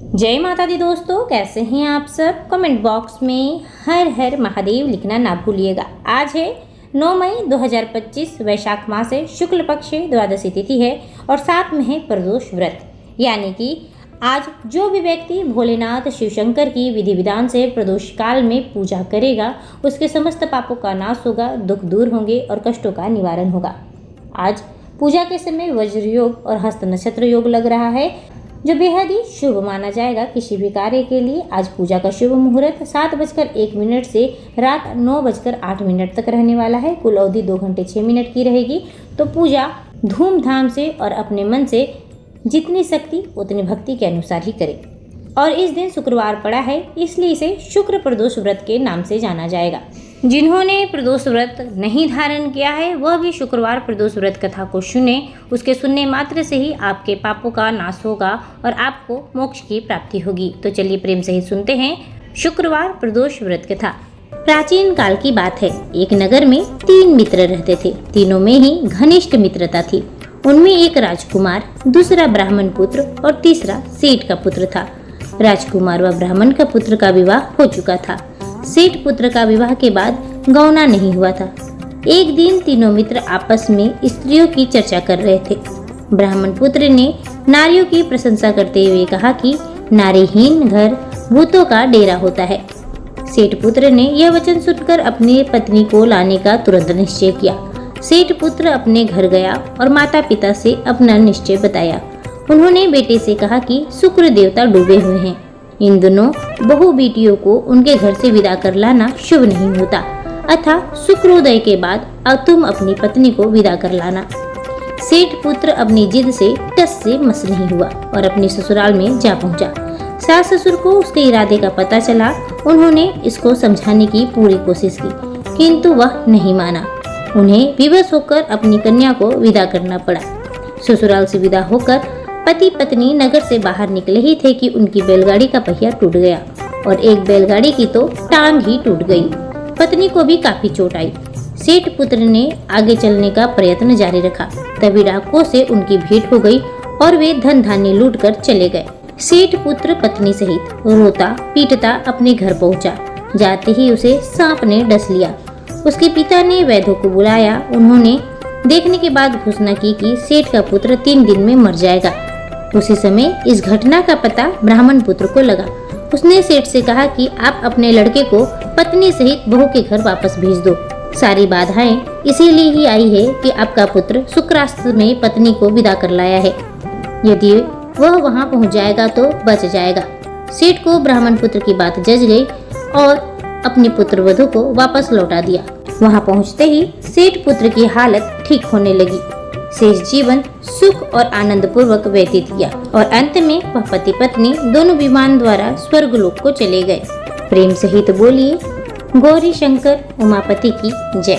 जय माता दी दोस्तों, कैसे हैं आप सब। कमेंट बॉक्स में हर हर महादेव लिखना ना भूलिएगा। आज है 9 मई 2025, वैशाख मास है, शुक्ल पक्ष द्वादशी तिथि है और साथ में है प्रदोष व्रत। यानी कि आज जो भी व्यक्ति भोलेनाथ शिव शंकर की विधि विधान से प्रदोष काल में पूजा करेगा, उसके समस्त पापों का नाश होगा, दुख दूर होंगे और कष्टों का निवारण होगा। आज पूजा के समय वज्र योग और हस्त नक्षत्र योग लग रहा है, जो बेहद ही शुभ माना जाएगा किसी भी कार्य के लिए। आज पूजा का शुभ मुहूर्त 7:01 से रात 9:08 तक रहने वाला है। कुल अवधि 2 घंटे 6 मिनट की रहेगी। तो पूजा धूमधाम से और अपने मन से जितनी शक्ति उतनी भक्ति के अनुसार ही करें। और इस दिन शुक्रवार पड़ा है, इसलिए इसे शुक्र प्रदोष व्रत के नाम से जाना जाएगा। जिन्होंने प्रदोष व्रत नहीं धारण किया है, वह भी शुक्रवार प्रदोष व्रत कथा को सुने। उसके सुनने मात्र से ही आपके पापों का नाश होगा और आपको मोक्ष की प्राप्ति होगी। तो चलिए प्रेम से ही सुनते हैं शुक्रवार प्रदोष व्रत कथा। प्राचीन काल की बात है। एक नगर में 3 मित्र रहते थे। तीनों में ही घनिष्ठ मित्रता थी। उनमें एक राजकुमार, दूसरा ब्राह्मण पुत्र और तीसरा सेठ का पुत्र था। राजकुमार व ब्राह्मण का पुत्र का विवाह हो चुका था। सेठ पुत्र का विवाह के बाद गौना नहीं हुआ था। एक दिन तीनों मित्र आपस में स्त्रियों की चर्चा कर रहे थे। ब्राह्मण पुत्र ने नारियों की प्रशंसा करते हुए कहा कि नारीहीन घर भूतों का डेरा होता है। सेठ पुत्र ने यह वचन सुनकर अपनी पत्नी को लाने का तुरंत निश्चय किया। सेठ पुत्र अपने घर गया और माता पिता से अपना निश्चय बताया। उन्होंने बेटे से कहा कि शुक्र देवता डूबे हुए हैं। इन दोनों बहु बेटियों को उनके घर से विदा कर लाना शुभ नहीं होता, अतः शुक्रोदय के बाद अब तुम अपनी पत्नी को विदा कर लाना। सेठ पुत्र अपनी जिद से टस से मस नहीं हुआ और अपने ससुराल में जा पहुंचा। सास ससुर को उसके इरादे का पता चला। उन्होंने इसको समझाने की पूरी कोशिश की, किंतु वह नहीं माना। उन्हें विवश होकर अपनी कन्या को विदा करना पड़ा। ससुराल से विदा होकर पति पत्नी नगर से बाहर निकले ही थे कि उनकी बैलगाड़ी का पहिया टूट गया और एक बैलगाड़ी की तो टांग ही टूट गई। पत्नी को भी काफी चोट आई। सेठ पुत्र ने आगे चलने का प्रयत्न जारी रखा। तभी डाकुओं से उनकी भेंट हो गई और वे धन धान्य लूटकर चले गए। सेठ पुत्र पत्नी सहित रोता पीटता अपने घर पहुंचा। जाते ही उसे सांप ने डस लिया। उसके पिता ने वैद्यों को बुलाया। उन्होंने देखने के बाद घोषणा की कि सेठ का पुत्र 3 दिन में मर जाएगा। उसी समय इस घटना का पता ब्राह्मण पुत्र को लगा। उसने सेठ से कहा कि आप अपने लड़के को पत्नी सहित बहू के घर वापस भेज दो। सारी बाधाएं इसीलिए ही आई है कि आपका पुत्र शुक्रास्त्र में पत्नी को विदा कर लाया है। यदि वह वहां पहुंच जाएगा तो बच जाएगा। सेठ को ब्राह्मण पुत्र की बात जच गई और अपने पुत्र वधू को वापस लौटा दिया। वहां पहुंचते ही सेठ पुत्र की हालत ठीक होने लगी। शेष जीवन सुख और आनंद पूर्वक व्यतीत किया और अंत में वह पति पत्नी दोनों विमान द्वारा स्वर्गलोक को चले गए। प्रेम सहित बोलिए गौरी शंकर उमापति की जय।